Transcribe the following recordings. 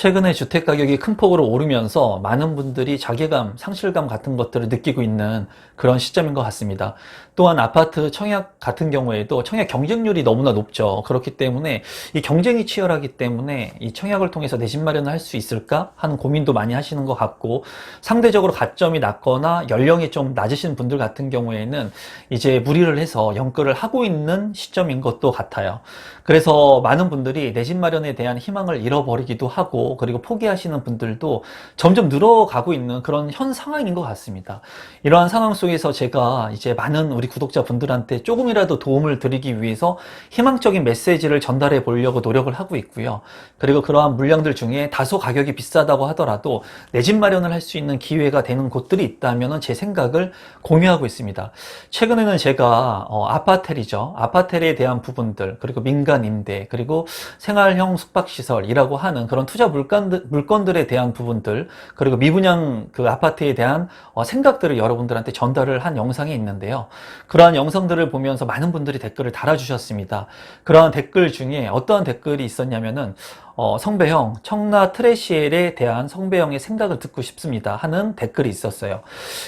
최근에 주택 가격이 큰 폭으로 오르면서 많은 분들이 자괴감, 상실감 같은 것들을 느끼고 있는 그런 시점인 것 같습니다. 또한 아파트 청약 같은 경우에도 청약 경쟁률이 너무나 높죠. 그렇기 때문에 이 경쟁이 치열하기 때문에 이 청약을 통해서 내 집 마련을 할 수 있을까 하는 고민도 많이 하시는 것 같고, 상대적으로 가점이 낮거나 연령이 좀 낮으신 분들 같은 경우에는 이제 무리를 해서 연끌을 하고 있는 시점인 것도 같아요. 그래서 많은 분들이 내 집 마련에 대한 희망을 잃어버리기도 하고, 그리고 포기하시는 분들도 점점 늘어가고 있는 그런 현 상황인 것 같습니다. 이러한 상황 속에서 제가 이제 많은 우리 구독자분들한테 조금이라도 도움을 드리기 위해서 희망적인 메시지를 전달해 보려고 노력을 하고 있고요. 그리고 그러한 물량들 중에 다소 가격이 비싸다고 하더라도 내 집 마련을 할 수 있는 기회가 되는 곳들이 있다면 제 생각을 공유하고 있습니다. 최근에는 제가 아파텔이죠. 아파텔에 대한 부분들, 그리고 민간 임대, 그리고 생활형 숙박시설이라고 하는 그런 투자 물건들에 대한 부분들, 그리고 미분양 그 아파트에 대한 생각들을 여러분들한테 전달을 한 영상이 있는데요. 그러한 영상들을 보면서 많은 분들이 댓글을 달아주셨습니다. 그러한 댓글 중에 어떠한 댓글이 있었냐면은 성배형, 청라 트레시엘에 대한 성배형의 생각을 듣고 싶습니다 하는 댓글이 있었어요.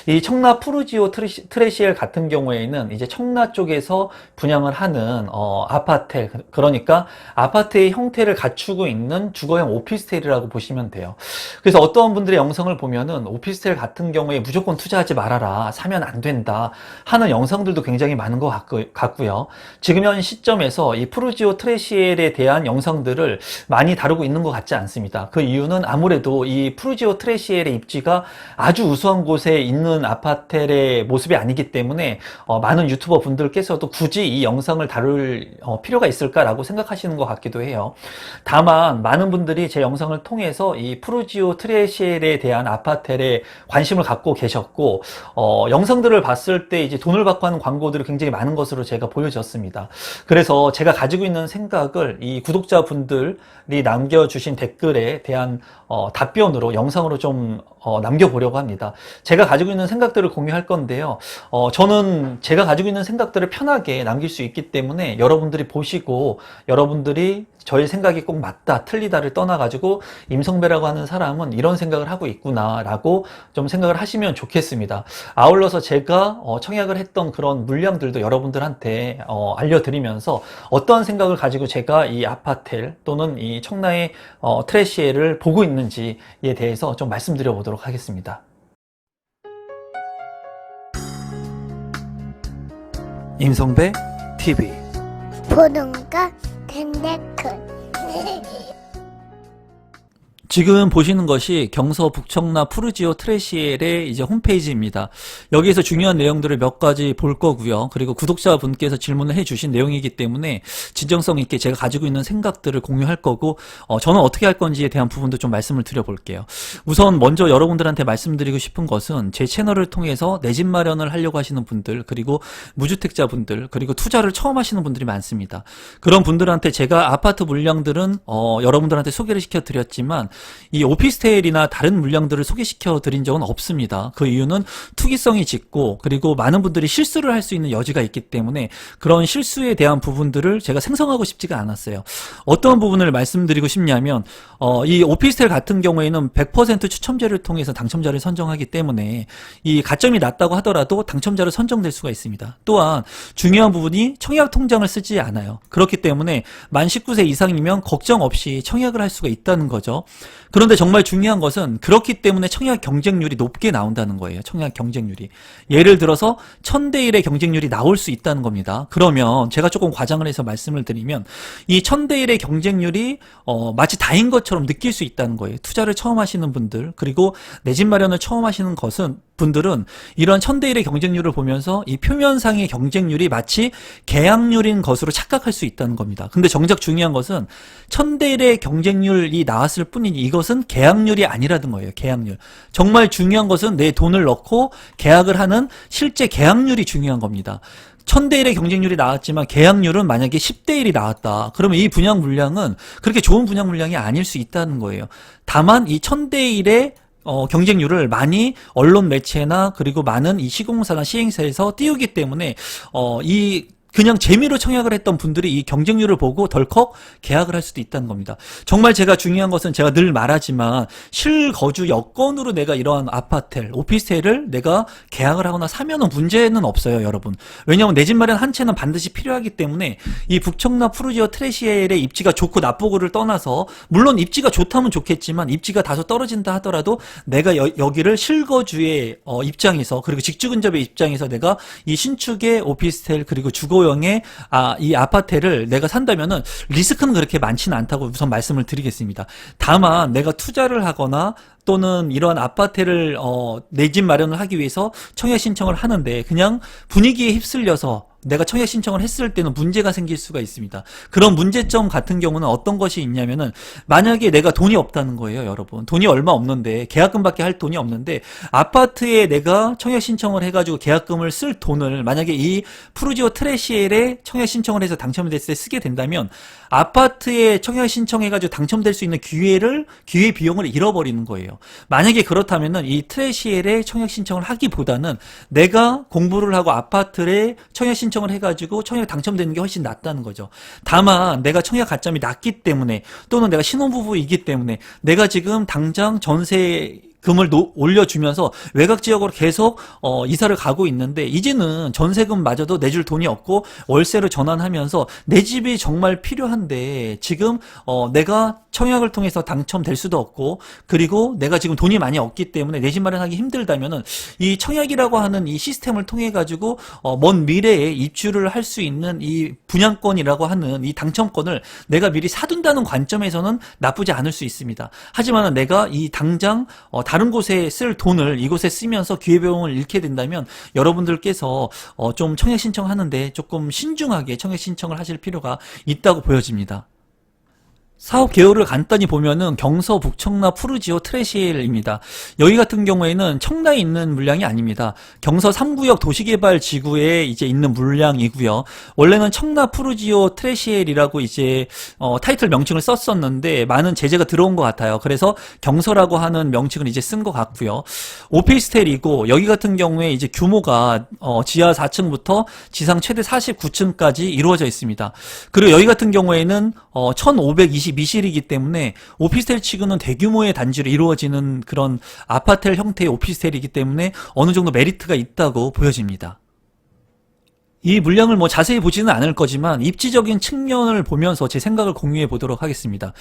이 청라 푸르지오 트레시엘 같은 경우에는 이제 청라 쪽에서 분양을 하는 아파텔, 그러니까 아파트의 형태를 갖추고 있는 주거형 오피스텔이라고 보시면 돼요. 그래서 어떠한 분들의 영상을 보면은 오피스텔 같은 경우에 무조건 투자하지 말아라, 사면 안 된다 하는 영상들도 굉장히 많은 것 같고요. 지금 현 시점에서 이 푸르지오 트레시엘에 대한 영상들을 많이 다루고 있는 것 같지 않습니다. 그 이유는 아무래도 이 푸르지오 트레시엘의 입지가 아주 우수한 곳에 있는 아파텔의 모습이 아니기 때문에 많은 유튜버 분들께서도 굳이 이 영상을 다룰 필요가 있을까라고 생각하시는 것 같기도 해요. 다만 많은 분들이 제 영상을 통해서 이 푸르지오 트레시엘에 대한 아파텔에 관심을 갖고 계셨고, 영상들을 봤을 때 이제 돈을 받고 하는 광고들이 굉장히 많은 것으로 제가 보여졌습니다. 그래서 제가 가지고 있는 생각을 이 구독자분들이 남겨주신 댓글에 대한 답변으로 영상으로 좀 남겨보려고 합니다. 제가 가지고 있는 생각들을 공유할 건데요. 저는 제가 가지고 있는 생각들을 편하게 남길 수 있기 때문에 여러분들이 보시고, 여러분들이 저의 생각이 꼭 맞다, 틀리다를 떠나가지고 임성배라고 하는 사람은 이런 생각을 하고 있구나 라고 좀 생각을 하시면 좋겠습니다. 아울러서 제가 청약을 했던 그런 물량들도 여러분들한테 알려드리면서 어떠한 생각을 가지고 제가 이 아파텔 또는 이 청라의 트레시엘을 보고 있는지에 대해서 좀 말씀드려 보도록 하겠습니다. 임성배 TV 보는가 댓글 지금 보시는 것이 경서 북청라 푸르지오 트레시엘의 이제 홈페이지입니다. 여기에서 중요한 내용들을 몇 가지 볼 거고요. 그리고 구독자분께서 질문을 해주신 내용이기 때문에 진정성 있게 제가 가지고 있는 생각들을 공유할 거고, 저는 어떻게 할 건지에 대한 부분도 좀 말씀을 드려볼게요. 우선 먼저 여러분들한테 말씀드리고 싶은 것은 제 채널을 통해서 내 집 마련을 하려고 하시는 분들, 그리고 무주택자분들, 그리고 투자를 처음 하시는 분들이 많습니다. 그런 분들한테 제가 아파트 물량들은 여러분들한테 소개를 시켜드렸지만 이 오피스텔이나 다른 물량들을 소개시켜 드린 적은 없습니다. 그 이유는 투기성이 짙고, 그리고 많은 분들이 실수를 할 수 있는 여지가 있기 때문에 그런 실수에 대한 부분들을 제가 생성하고 싶지가 않았어요. 어떤 부분을 말씀드리고 싶냐면 이 오피스텔 같은 경우에는 100% 추첨제를 통해서 당첨자를 선정하기 때문에 이 가점이 낮다고 하더라도 당첨자로 선정될 수가 있습니다. 또한 중요한 부분이 청약 통장을 쓰지 않아요. 그렇기 때문에 만 19세 이상이면 걱정 없이 청약을 할 수가 있다는 거죠. 그런데 정말 중요한 것은 그렇기 때문에 청약 경쟁률이 높게 나온다는 거예요. 청약 경쟁률이. 예를 들어서 1000대 1의 경쟁률이 나올 수 있다는 겁니다. 그러면 제가 조금 과장을 해서 말씀을 드리면 이 1000대 1의 경쟁률이 마치 다인 것처럼 느낄 수 있다는 거예요. 투자를 처음 하시는 분들, 그리고 내 집 마련을 처음 하시는 분들은 이런 1000대 1의 경쟁률을 보면서 이 표면상의 경쟁률이 마치 계약률인 것으로 착각할 수 있다는 겁니다. 근데 정작 중요한 것은 1000대 1의 경쟁률이 나왔을 뿐이니 이것은 계약률이 아니라는 거예요. 계약률. 정말 중요한 것은 내 돈을 넣고 계약을 하는 실제 계약률이 중요한 겁니다. 1000대 1의 경쟁률이 나왔지만 계약률은 만약에 10대 1이 나왔다. 그러면 이 분양 물량은 그렇게 좋은 분양 물량이 아닐 수 있다는 거예요. 다만 이 1000대 1의 경쟁률을 많이 언론 매체나 그리고 많은 이 시공사나 시행사에서 띄우기 때문에 이 그냥 재미로 청약을 했던 분들이 이 경쟁률을 보고 덜컥 계약을 할 수도 있다는 겁니다. 정말 제가 중요한 것은 제가 늘 말하지만 실거주 여건으로 내가 이러한 아파트, 오피스텔을 내가 계약을 하거나 사면은 문제는 없어요, 여러분. 왜냐하면 내 집 마련 한 채는 반드시 필요하기 때문에 이 북청라 푸르지오 트레시엘의 입지가 좋고 나쁘고를 떠나서 물론 입지가 좋다면 좋겠지만 입지가 다소 떨어진다 하더라도 내가 여기를 실거주의 입장에서 그리고 직주 근접의 입장에서 내가 이 신축의 오피스텔 그리고 주거용의 이 아파트를 내가 산다면은 리스크는 그렇게 많지는 않다고 우선 말씀을 드리겠습니다. 다만 내가 투자를 하거나 또는 이러한 아파트를 내 집 마련을 하기 위해서 청약 신청을 하는데 그냥 분위기에 휩쓸려서 내가 청약 신청을 했을 때는 문제가 생길 수가 있습니다. 그런 문제점 같은 경우는 어떤 것이 있냐면은 만약에 내가 돈이 없다는 거예요, 여러분. 돈이 얼마 없는데 계약금밖에 할 돈이 없는데 아파트에 내가 청약 신청을 해가지고 계약금을 쓸 돈을 만약에 이 푸르지오 트레시엘에 청약 신청을 해서 당첨이 됐을 때 쓰게 된다면 아파트에 청약 신청해가지고 당첨될 수 있는 기회 비용을 잃어버리는 거예요. 만약에 그렇다면은 이 트레시엘에 청약 신청을 하기보다는 내가 공부를 하고 아파트에 청약 신청을 해가지고 청약 당첨되는 게 훨씬 낫다는 거죠. 다만 내가 청약 가점이 낮기 때문에 또는 내가 신혼부부이기 때문에 내가 지금 당장 전세 금을 올려주면서 외곽 지역으로 계속 이사를 가고 있는데 이제는 전세금마저도 내줄 돈이 없고 월세로 전환하면서 내 집이 정말 필요한데 지금 내가 청약을 통해서 당첨될 수도 없고 그리고 내가 지금 돈이 많이 없기 때문에 내 집 마련하기 힘들다면은 이 청약이라고 하는 이 시스템을 통해 가지고 먼 미래에 입주를 할 수 있는 이 분양권이라고 하는 이 당첨권을 내가 미리 사둔다는 관점에서는 나쁘지 않을 수 있습니다. 하지만 내가 이 당장 다른 곳에 쓸 돈을 이곳에 쓰면서 기회비용을 잃게 된다면 여러분들께서 좀 청약 신청하는데 조금 신중하게 청약 신청을 하실 필요가 있다고 보여집니다. 사업 개요를 간단히 보면은 경서 북청라 푸르지오 트레시엘입니다. 여기 같은 경우에는 청라에 있는 물량이 아닙니다. 경서 3구역 도시개발 지구에 이제 있는 물량이고요. 원래는 청라 푸르지오 트레시엘이라고 이제 타이틀 명칭을 썼었는데 많은 제재가 들어온 것 같아요. 그래서 경서라고 하는 명칭을 이제 쓴 것 같고요. 오피스텔이고 여기 같은 경우에 이제 규모가 지하 4층부터 지상 최대 49층까지 이루어져 있습니다. 그리고 여기 같은 경우에는 1522실이기 때문에 오피스텔 치고는 대규모의 단지로 이루어지는 그런 아파트 형태의 오피스텔이기 때문에 어느 정도 메리트가 있다고 보여집니다. 이 물량을 뭐 자세히 보지는 않을 거지만 입지적인 측면을 보면서 제 생각을 공유해 보도록 하겠습니다.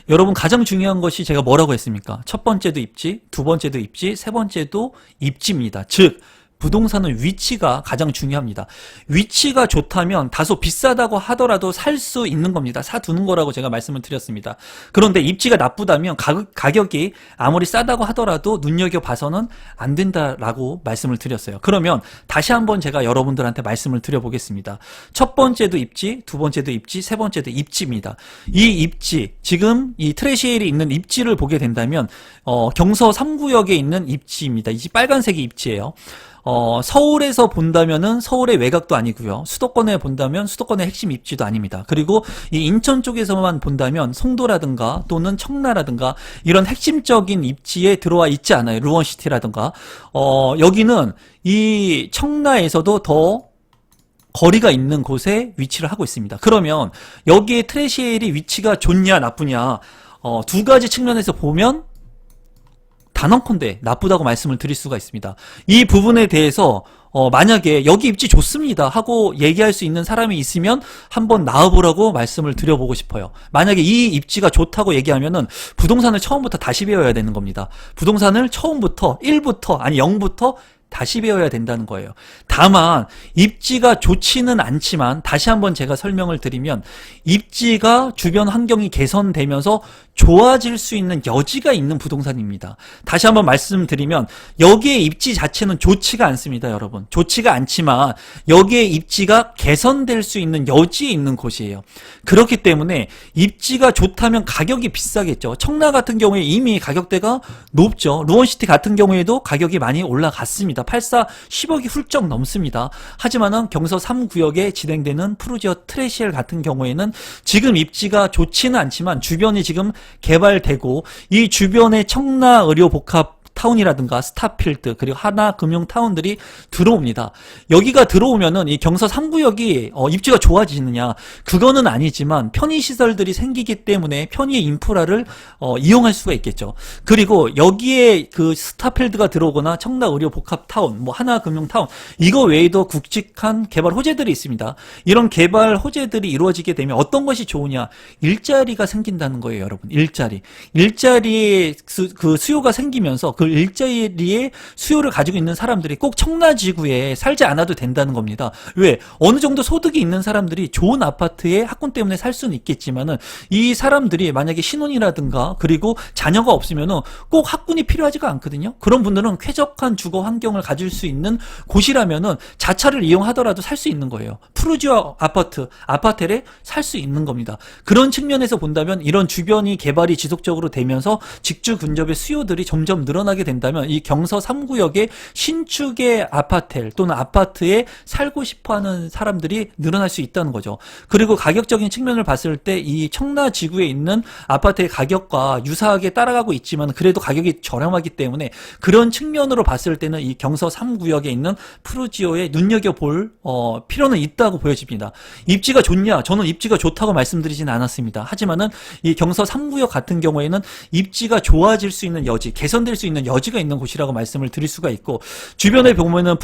여러분 가장 중요한 것이 제가 뭐라고 했습니까? 첫 번째도 입지, 두 번째도 입지, 세 번째도 입지입니다. 즉 부동산은 위치가 가장 중요합니다. 위치가 좋다면 다소 비싸다고 하더라도 살 수 있는 겁니다. 사두는 거라고 제가 말씀을 드렸습니다. 그런데 입지가 나쁘다면 가격이 아무리 싸다고 하더라도 눈여겨봐서는 안 된다라고 말씀을 드렸어요. 그러면 다시 한번 제가 여러분들한테 말씀을 드려보겠습니다. 첫 번째도 입지, 두 번째도 입지, 세 번째도 입지입니다. 이 입지, 지금 이 트레시엘이 있는 입지를 보게 된다면 경서 3구역에 있는 입지입니다. 이 빨간색이 입지예요. 서울에서 본다면은 서울의 외곽도 아니고요. 수도권에 본다면 수도권의 핵심 입지도 아닙니다. 그리고 이 인천 쪽에서만 본다면 송도라든가 또는 청라라든가 이런 핵심적인 입지에 들어와 있지 않아요. 루원시티라든가. 여기는 이 청라에서도 더 거리가 있는 곳에 위치를 하고 있습니다. 그러면 여기에 트레시엘이 위치가 좋냐 나쁘냐 두 가지 측면에서 보면 단언컨대 나쁘다고 말씀을 드릴 수가 있습니다. 이 부분에 대해서 만약에 여기 입지 좋습니다 하고 얘기할 수 있는 사람이 있으면 한번 나와보라고 말씀을 드려보고 싶어요. 만약에 이 입지가 좋다고 얘기하면은 부동산을 처음부터 다시 배워야 되는 겁니다. 부동산을 처음부터 1부터 아니 0부터 다시 배워야 된다는 거예요. 다만 입지가 좋지는 않지만 다시 한번 제가 설명을 드리면 입지가 주변 환경이 개선되면서 좋아질 수 있는 여지가 있는 부동산입니다. 다시 한번 말씀드리면 여기에 입지 자체는 좋지가 않습니다, 여러분. 좋지가 않지만 여기에 입지가 개선될 수 있는 여지에 있는 곳이에요. 그렇기 때문에 입지가 좋다면 가격이 비싸겠죠. 청라 같은 경우에 이미 가격대가 높죠. 루원시티 같은 경우에도 가격이 많이 올라갔습니다. 84, 10억이 훌쩍 넘습니다. 하지만은 경서 3구역에 진행되는 푸르지오 트레시엘 같은 경우에는 지금 입지가 좋지는 않지만 주변이 지금 개발되고 이 주변의 청라 의료 복합 타운이라든가 스타필드 그리고 하나금융타운들이 들어옵니다. 여기가 들어오면은 이 경서 3구역이 입지가 좋아지느냐, 그거는 아니지만 편의시설들이 생기기 때문에 편의의 인프라를 이용할 수가 있겠죠. 그리고 여기에 그 스타필드가 들어오거나 청라의료복합타운, 뭐 하나금융타운, 이거 외에도 굵직한 개발 호재들이 있습니다. 이런 개발 호재들이 이루어지게 되면 어떤 것이 좋으냐, 일자리가 생긴다는 거예요. 여러분, 일자리에 그 수요가 생기면서 그 일자리에 수요를 가지고 있는 사람들이 꼭 청라지구에 살지 않아도 된다는 겁니다. 왜? 어느 정도 소득이 있는 사람들이 좋은 아파트에 학군 때문에 살 수는 있겠지만은 이 사람들이 만약에 신혼이라든가 그리고 자녀가 없으면은 꼭 학군이 필요하지가 않거든요. 그런 분들은 쾌적한 주거 환경을 가질 수 있는 곳이라면은 자차를 이용하더라도 살 수 있는 거예요. 푸르지오 아파트에 살 수 있는 겁니다. 그런 측면에서 본다면 이런 주변이 개발이 지속적으로 되면서 직주 근접의 수요들이 점점 늘어나게 된다면 이 경서 3구역의 신축의 아파트 또는 아파트에 살고 싶어하는 사람들이 늘어날 수 있다는 거죠. 그리고 가격적인 측면을 봤을 때 이 청라지구에 있는 아파트의 가격과 유사하게 따라가고 있지만 그래도 가격이 저렴하기 때문에 그런 측면으로 봤을 때는 이 경서 3구역에 있는 푸르지오에 눈여겨볼 필요는 있다고 보여집니다. 입지가 좋냐? 저는 입지가 좋다고 말씀드리진 않았습니다. 하지만은 이 경서 3구역 같은 경우에는 입지가 좋아질 수 있는 여지, 개선될 수 있는 여지가 있는 곳이라고 말씀을 드릴 수가 있고, 주변에 보면은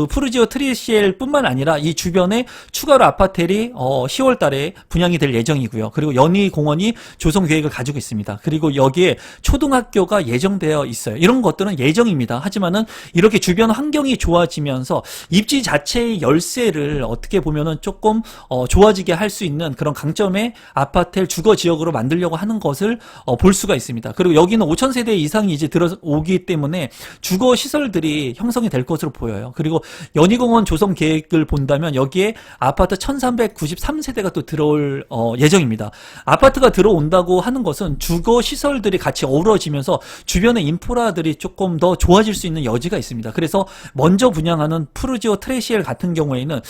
푸르지오 트리시엘 뿐만 아니라 이 주변에 추가로 아파트들이 10월 달에 분양이 될 예정이고요. 그리고 연희공원이 조성 계획을 가지고 있습니다. 그리고 여기에 초등학교가 예정되어 있어요. 이런 것들은 예정입니다. 하지만은 이렇게 주변 환경이 좋아지면서 입지 자체의 열세를 어떻게 보면은 조금 좋아지게 할 수 있는 그런 강점의 아파트를 주거 지역으로 만들려고 하는 것을 볼 수가 있습니다. 그리고 여기는 5,000세대 이상이 이제 들어오기 때문에 주거 시설들이 형성이 될 것으로 보여요. 그리고 연희공원 조성 계획을 본다면 여기에 아파트 1,393세대가 또 들어올 예정입니다. 아파트가 들어온다고 하는 것은 주거 시설들이 같이 어우러지면서 주변의 인프라들이 조금 더 좋아질 수 있는 여지가 있습니다. 그래서 먼저 분양하는 푸르지오 트레시엘 같은 경우에는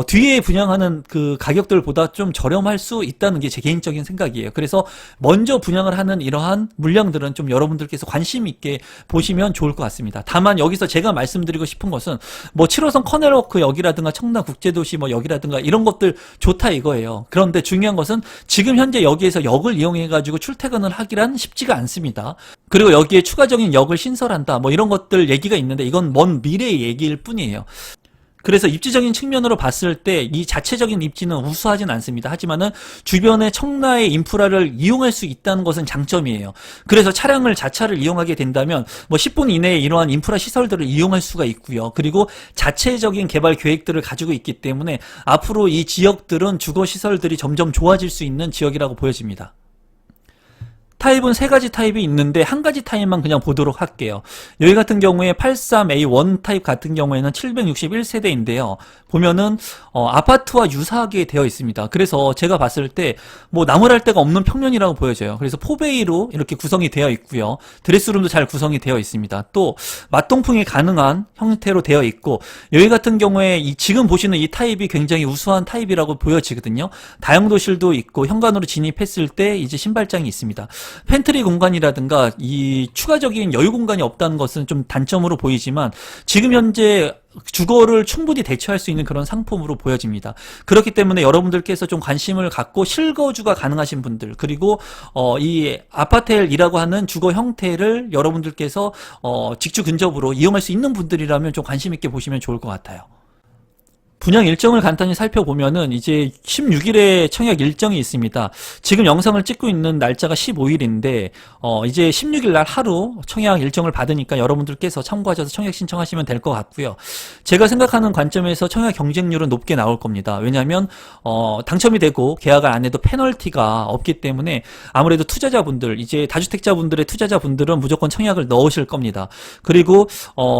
뒤에 분양하는 그 가격들보다 좀 저렴할 수 있다는 게 제 개인적인 생각이에요. 그래서 먼저 분양을 하는 이러한 물량들은 좀 여러분들께서 관심 있게 보시면 좋을 것 같습니다. 다만 여기서 제가 말씀드리고 싶은 것은 뭐 7호선 커넬워크 역이라든가 청라국제도시 뭐 역이라든가 이런 것들 좋다 이거예요. 그런데 중요한 것은 지금 현재 여기에서 역을 이용해가지고 출퇴근을 하기란 쉽지가 않습니다. 그리고 여기에 추가적인 역을 신설한다 뭐 이런 것들 얘기가 있는데 이건 먼 미래의 얘기일 뿐이에요. 그래서 입지적인 측면으로 봤을 때 이 자체적인 입지는 우수하진 않습니다. 하지만은 주변의 청라의 인프라를 이용할 수 있다는 것은 장점이에요. 그래서 자차를 이용하게 된다면 뭐 10분 이내에 이러한 인프라 시설들을 이용할 수가 있고요. 그리고 자체적인 개발 계획들을 가지고 있기 때문에 앞으로 이 지역들은 주거 시설들이 점점 좋아질 수 있는 지역이라고 보여집니다. 타입은 세 가지 타입이 있는데 한 가지 타입만 그냥 보도록 할게요. 여기 같은 경우에 83A1 타입 같은 경우에는 761세대인데요. 보면은 아파트와 유사하게 되어 있습니다. 그래서 제가 봤을 때 뭐 나무랄 데가 없는 평면이라고 보여져요. 그래서 포베이로 이렇게 구성이 되어 있고요. 드레스룸도 잘 구성이 되어 있습니다. 또 맞동풍이 가능한 형태로 되어 있고 여기 같은 경우에 지금 보시는 이 타입이 굉장히 우수한 타입이라고 보여지거든요. 다용도실도 있고 현관으로 진입했을 때 이제 신발장이 있습니다. 팬트리 공간이라든가 이 추가적인 여유 공간이 없다는 것은 좀 단점으로 보이지만 지금 현재 주거를 충분히 대처할 수 있는 그런 상품으로 보여집니다. 그렇기 때문에 여러분들께서 좀 관심을 갖고 실거주가 가능하신 분들 그리고 이 아파텔이라고 하는 주거 형태를 여러분들께서 직주 근접으로 이용할 수 있는 분들이라면 좀 관심 있게 보시면 좋을 것 같아요. 분양 일정을 간단히 살펴보면은 이제 16일에 청약 일정이 있습니다. 지금 영상을 찍고 있는 날짜가 15일인데 이제 16일 날 하루 청약 일정을 받으니까 여러분들께서 참고하셔서 청약 신청하시면 될 것 같고요. 제가 생각하는 관점에서 청약 경쟁률은 높게 나올 겁니다. 왜냐하면 당첨이 되고 계약을 안 해도 페널티가 없기 때문에 아무래도 투자자분들 이제 다주택자분들의 투자자분들은 무조건 청약을 넣으실 겁니다. 그리고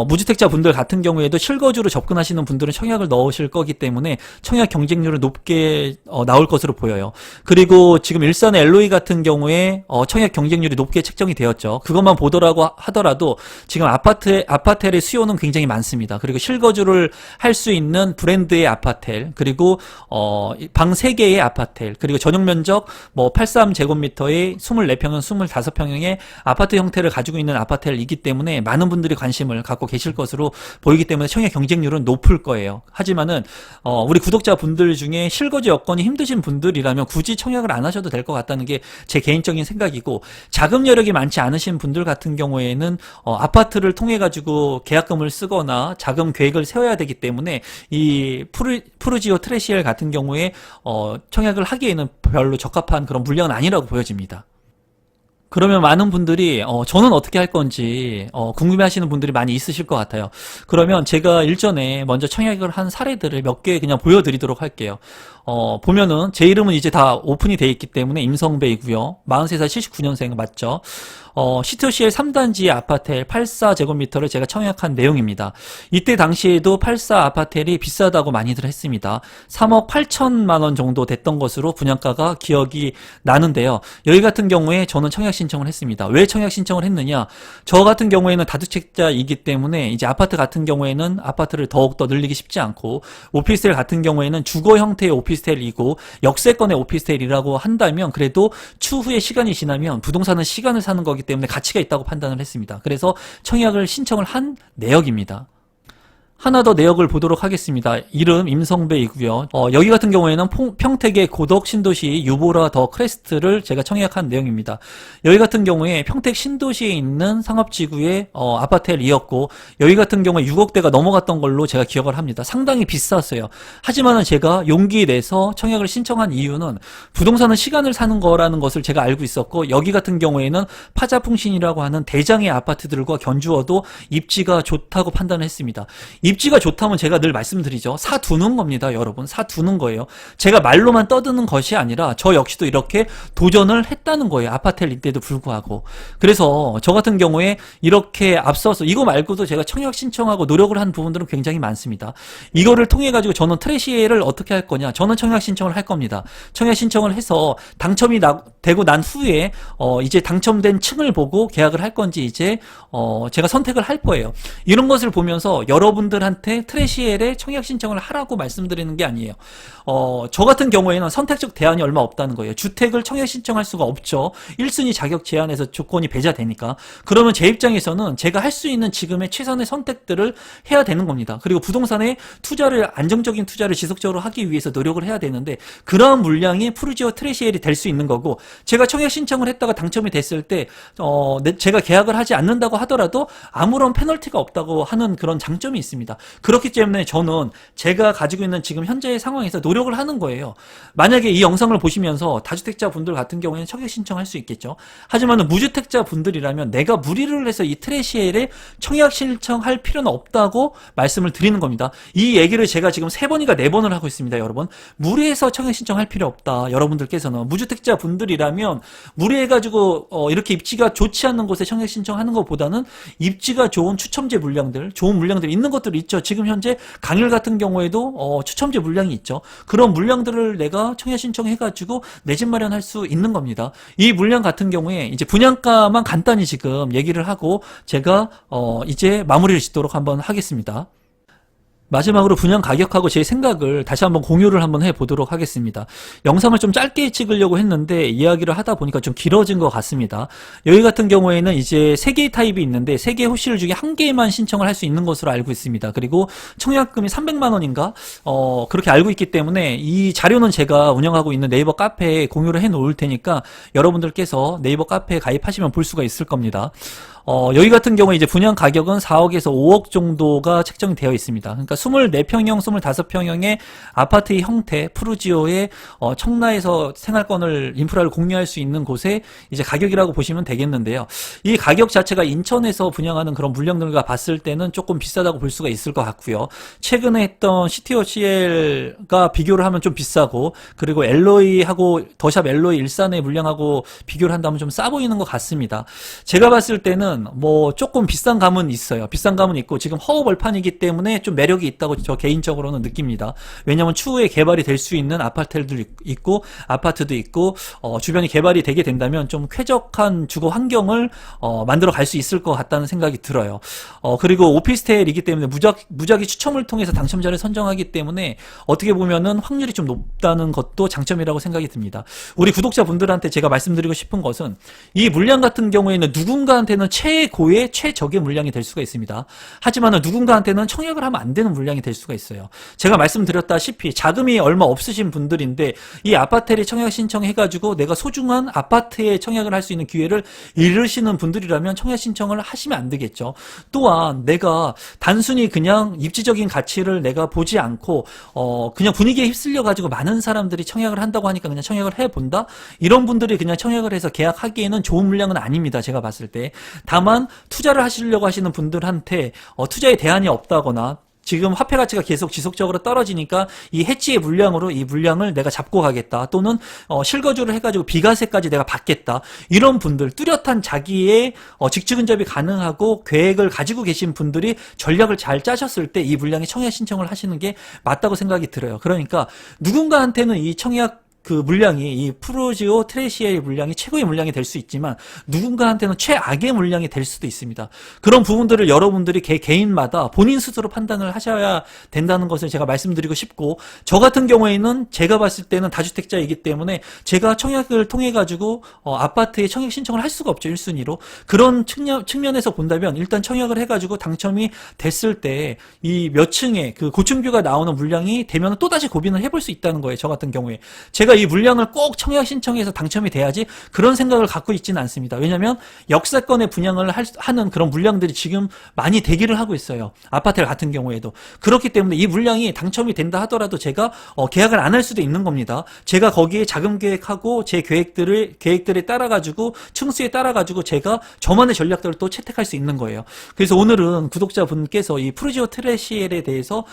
무주택자분들 같은 경우에도 실거주로 접근하시는 분들은 청약을 넣으실 거기 때문에 청약 경쟁률은 높게 나올 것으로 보여요. 그리고 지금 일산의 LOE 같은 경우에 청약 경쟁률이 높게 책정이 되었죠. 그것만 보더라고 하더라도 지금 아파텔의 수요는 굉장히 많습니다. 그리고 실거주를 할 수 있는 브랜드의 아파텔, 그리고 방 3개의 아파텔, 그리고 전용 면적 83제곱미터의 24평형, 25평형의 아파트 형태를 가지고 있는 아파텔이기 때문에 많은 분들이 관심을 갖고 계실 것으로 보이기 때문에 청약 경쟁률은 높을 거예요. 하지만은 우리 구독자분들 중에 실거주 여건이 힘드신 분들이라면 굳이 청약을 안 하셔도 될 것 같다는 게 제 개인적인 생각이고, 자금 여력이 많지 않으신 분들 같은 경우에는 아파트를 통해 가지고 계약금을 쓰거나 자금 계획을 세워야 되기 때문에 이 푸르지오 트레시엘 같은 경우에 청약을 하기에는 별로 적합한 그런 물량은 아니라고 보여집니다. 그러면 많은 분들이 저는 어떻게 할 건지 궁금해하시는 분들이 많이 있으실 것 같아요. 그러면 제가 일전에 먼저 청약을 한 사례들을 몇 개 그냥 보여드리도록 할게요. 보면은 제 이름은 이제 다 오픈이 돼 있기 때문에 임성배이고요. 43살 79년생 맞죠? CTOCL 3단지 아파텔 84제곱미터를 제가 청약한 내용입니다. 이때 당시에도 84 아파텔이 비싸다고 많이들 했습니다. 3억 8천만 원 정도 됐던 것으로 분양가가 기억이 나는데요. 여기 같은 경우에 저는 청약 신청을 했습니다. 왜 청약 신청을 했느냐? 저 같은 경우에는 다주택자이기 때문에 이제 아파트 같은 경우에는 아파트를 더욱더 늘리기 쉽지 않고, 오피스텔 같은 경우에는 주거 형태의 오피스텔이고 역세권의 오피스텔이라고 한다면 그래도 추후에 시간이 지나면 부동산은 시간을 사는 거기 때문에 가치가 있다고 판단을 했습니다. 그래서 청약을 신청을 한 내역입니다. 하나 더 내역을 보도록 하겠습니다. 이름 임성배이고요. 여기 같은 경우에는 평택의 고덕 신도시 유보라 더 크레스트를 제가 청약한 내용입니다. 여기 같은 경우에 평택 신도시에 있는 상업지구의 아파텔이었고, 여기 같은 경우에 6억대가 넘어갔던 걸로 제가 기억을 합니다. 상당히 비쌌어요. 하지만은 제가 용기 내서 청약을 신청한 이유는 부동산은 시간을 사는 거라는 것을 제가 알고 있었고, 여기 같은 경우에는 파자풍신이라고 하는 대장의 아파트들과 견주어도 입지가 좋다고 판단을 했습니다. 입지가 좋다면 제가 늘 말씀드리죠. 사두는 겁니다, 여러분. 사두는 거예요. 제가 말로만 떠드는 것이 아니라 저 역시도 이렇게 도전을 했다는 거예요. 아파텔인데도 불구하고. 그래서 저 같은 경우에 이렇게 앞서서 이거 말고도 제가 청약 신청하고 노력을 한 부분들은 굉장히 많습니다. 이거를 통해 가지고 저는 트레시에를 어떻게 할 거냐? 저는 청약 신청을 할 겁니다. 청약 신청을 해서 당첨이 되고 난 후에 이제 당첨된 층을 보고 계약을 할 건지 이제 제가 선택을 할 거예요. 이런 것을 보면서 여러분들한테 트레시엘에 청약 신청을 하라고 말씀드리는 게 아니에요. 저 같은 경우에는 선택적 대안이 얼마 없다는 거예요. 주택을 청약 신청할 수가 없죠. 1순위 자격 제한에서 조건이 배제되니까. 그러면 제 입장에서는 제가 할 수 있는 지금의 최선의 선택들을 해야 되는 겁니다. 그리고 부동산에 안정적인 투자를 지속적으로 하기 위해서 노력을 해야 되는데, 그러한 물량이 푸르지오 트레시엘이 될 수 있는 거고, 제가 청약 신청을 했다가 당첨이 됐을 때 제가 계약을 하지 않는다고 하더라도 아무런 페널티가 없다고 하는 그런 장점이 있습니다. 그렇기 때문에 저는 제가 가지고 있는 지금 현재의 상황에서 노력을 하는 거예요. 만약에 이 영상을 보시면서 다주택자 분들 같은 경우에는 청약 신청할 수 있겠죠. 하지만 무주택자 분들이라면 내가 무리를 해서 이 트레시엘에 청약 신청할 필요는 없다고 말씀을 드리는 겁니다. 이 얘기를 제가 지금 3번인가 4번을 하고 있습니다, 여러분. 무리해서 청약 신청할 필요 없다. 여러분들께서는 무주택자 분들이라면 무리해가지고 이렇게 입지가 좋지 않는 곳에 청약 신청하는 것보다는 입지가 좋은 추첨제 물량들, 좋은 물량들이 있는 것들이 있죠. 지금 현재 강일 같은 경우에도 추첨제 물량이 있죠. 그런 물량들을 내가 청약 신청해가지고 내 집 마련할 수 있는 겁니다. 이 물량 같은 경우에 이제 분양가만 간단히 지금 얘기를 하고 제가 이제 마무리를 짓도록 한번 하겠습니다. 마지막으로 분양 가격하고 제 생각을 다시 한번 공유를 한번 해보도록 하겠습니다. 영상을 좀 짧게 찍으려고 했는데 이야기를 하다 보니까 좀 길어진 것 같습니다. 여기 같은 경우에는 이제 3개의 타입이 있는데 3개의 호실 중에 1개만 신청을 할 수 있는 것으로 알고 있습니다. 그리고 청약금이 300만 원인가? 그렇게 알고 있기 때문에 이 자료는 제가 운영하고 있는 네이버 카페에 공유를 해 놓을 테니까 여러분들께서 네이버 카페에 가입하시면 볼 수가 있을 겁니다. 여기 같은 경우에 이제 분양 가격은 4억에서 5억 정도가 책정이 되어 있습니다. 그러니까 24평형, 25평형의 아파트의 형태, 푸르지오의 청라에서 생활권을, 인프라를 공유할 수 있는 곳에 이제 가격이라고 보시면 되겠는데요. 이 가격 자체가 인천에서 분양하는 그런 물량들과 봤을 때는 조금 비싸다고 볼 수가 있을 것 같고요. 최근에 했던 CTOCL과 비교를 하면 좀 비싸고, 그리고 LOE하고 더샵 LOE 일산의 물량하고 비교를 한다면 좀 싸 보이는 것 같습니다. 제가 봤을 때는 물량은 뭐 조금 비싼 감은 있어요. 비싼 감은 있고 지금 허허벌판이기 때문에 좀 매력이 있다고 저 개인적으로는 느낍니다. 왜냐하면 추후에 개발이 될 수 있는 아파트도 있고 아파트도 있고 주변이 개발이 되게 된다면 좀 쾌적한 주거 환경을 만들어 갈 수 있을 것 같다는 생각이 들어요. 그리고 오피스텔이기 때문에 무작위 추첨을 통해서 당첨자를 선정하기 때문에 어떻게 보면은 확률이 좀 높다는 것도 장점이라고 생각이 듭니다. 우리 구독자분들한테 제가 말씀드리고 싶은 것은 이 물량 같은 경우에는 누군가한테는 최고의 최적의 물량이 될 수가 있습니다. 하지만 누군가한테는 청약을 하면 안 되는 물량이 될 수가 있어요. 제가 말씀드렸다시피 자금이 얼마 없으신 분들인데 이 아파트에 청약 신청해가지고 내가 소중한 아파트에 청약을 할 수 있는 기회를 잃으시는 분들이라면 청약 신청을 하시면 안 되겠죠. 또한 내가 단순히 그냥 입지적인 가치를 내가 보지 않고 그냥 분위기에 휩쓸려 가지고 많은 사람들이 청약을 한다고 하니까 그냥 청약을 해본다? 이런 분들이 그냥 청약을 해서 계약하기에는 좋은 물량은 아닙니다. 제가 봤을 때. 다만 투자를 하시려고 하시는 분들한테 투자에 대안이 없다거나 지금 화폐 가치가 계속 지속적으로 떨어지니까 이 해지의 물량으로 이 물량을 내가 잡고 가겠다. 또는 실거주를 해가지고 비과세까지 내가 받겠다. 이런 분들, 뚜렷한 자기의 직주근접이 가능하고 계획을 가지고 계신 분들이 전략을 잘 짜셨을 때 이 물량에 청약 신청을 하시는 게 맞다고 생각이 들어요. 그러니까 누군가한테는 이 청약 그 물량이 이 프루지오 트레시의 물량이 최고의 물량이 될 수 있지만 누군가한테는 최악의 물량이 될 수도 있습니다. 그런 부분들을 여러분들이 개인마다 본인 스스로 판단을 하셔야 된다는 것을 제가 말씀드리고 싶고, 저 같은 경우에는 제가 봤을 때는 다주택자이기 때문에 제가 청약을 통해 가지고 아파트에 청약 신청을 할 수가 없죠. 1순위로. 그런 측면에서 본다면 일단 청약을 해가지고 당첨이 됐을 때 이 몇 층에 그 고층뷰가 나오는 물량이 되면 또다시 고민을 해볼 수 있다는 거예요. 저 같은 경우에. 제가 이 물량을 꼭 청약 신청해서 당첨이 돼야지 그런 생각을 갖고 있지는 않습니다. 왜냐하면 역사권의 분양을 하는 그런 물량들이 지금 많이 대기를 하고 있어요. 아파트 같은 경우에도. 그렇기 때문에 이 물량이 당첨이 된다 하더라도 제가 계약을 안 할 수도 있는 겁니다. 제가 거기에 자금 계획하고 제 계획들에 따라가지고 층수에 따라가지고 제가 저만의 전략들을 또 채택할 수 있는 거예요. 그래서 오늘은 구독자분께서 이 프루지오 트레시엘에 대해서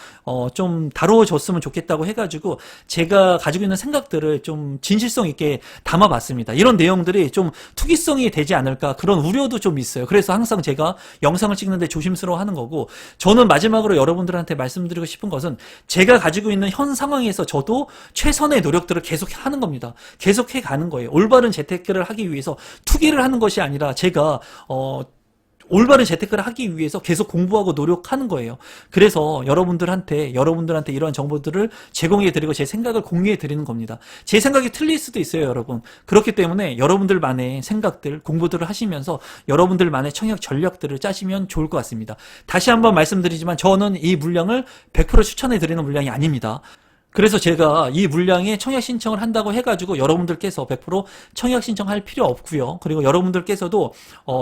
좀 다뤄줬으면 좋겠다고 해가지고 제가 가지고 있는 생각들을 좀 진실성 있게 담아봤습니다. 이런 내용들이 좀 투기성이 되지 않을까 그런 우려도 좀 있어요. 그래서 항상 제가 영상을 찍는데 조심스러워하는 거고, 저는 마지막으로 여러분들한테 말씀드리고 싶은 것은 제가 가지고 있는 현 상황에서 저도 최선의 노력들을 계속 하는 겁니다. 계속 해가는 거예요. 올바른 재테크를 하기 위해서 투기를 하는 것이 아니라 제가 올바른 재테크를 하기 위해서 계속 공부하고 노력하는 거예요. 그래서 여러분들한테 이러한 정보들을 제공해 드리고 제 생각을 공유해 드리는 겁니다. 제 생각이 틀릴 수도 있어요, 여러분. 그렇기 때문에 여러분들만의 생각들, 공부들을 하시면서 여러분들만의 청약 전략들을 짜시면 좋을 것 같습니다. 다시 한번 말씀드리지만 저는 이 물량을 100% 추천해 드리는 물량이 아닙니다. 그래서 제가 이 물량에 청약 신청을 한다고 해가지고 여러분들께서 100% 청약 신청할 필요 없고요. 그리고 여러분들께서도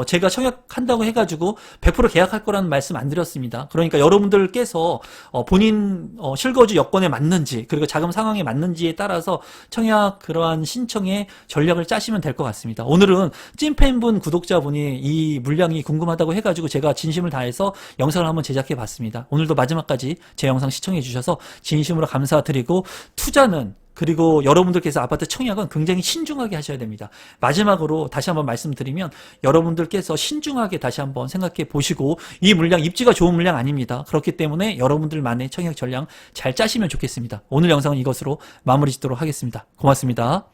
제가 청약한다고 해가지고 100% 계약할 거라는 말씀 안 드렸습니다. 그러니까 여러분들께서 본인 실거주 여건에 맞는지 그리고 자금 상황에 맞는지에 따라서 청약 그러한 신청의 전략을 짜시면 될 것 같습니다. 오늘은 찐팬분 구독자분이 이 물량이 궁금하다고 해가지고 제가 진심을 다해서 영상을 한번 제작해 봤습니다. 오늘도 마지막까지 제 영상 시청해 주셔서 진심으로 감사드리고, 투자는 그리고 여러분들께서 아파트 청약은 굉장히 신중하게 하셔야 됩니다. 마지막으로 다시 한번 말씀드리면 여러분들께서 신중하게 다시 한번 생각해 보시고, 이 물량 입지가 좋은 물량 아닙니다. 그렇기 때문에 여러분들만의 청약 전략 잘 짜시면 좋겠습니다. 오늘 영상은 이것으로 마무리 짓도록 하겠습니다. 고맙습니다.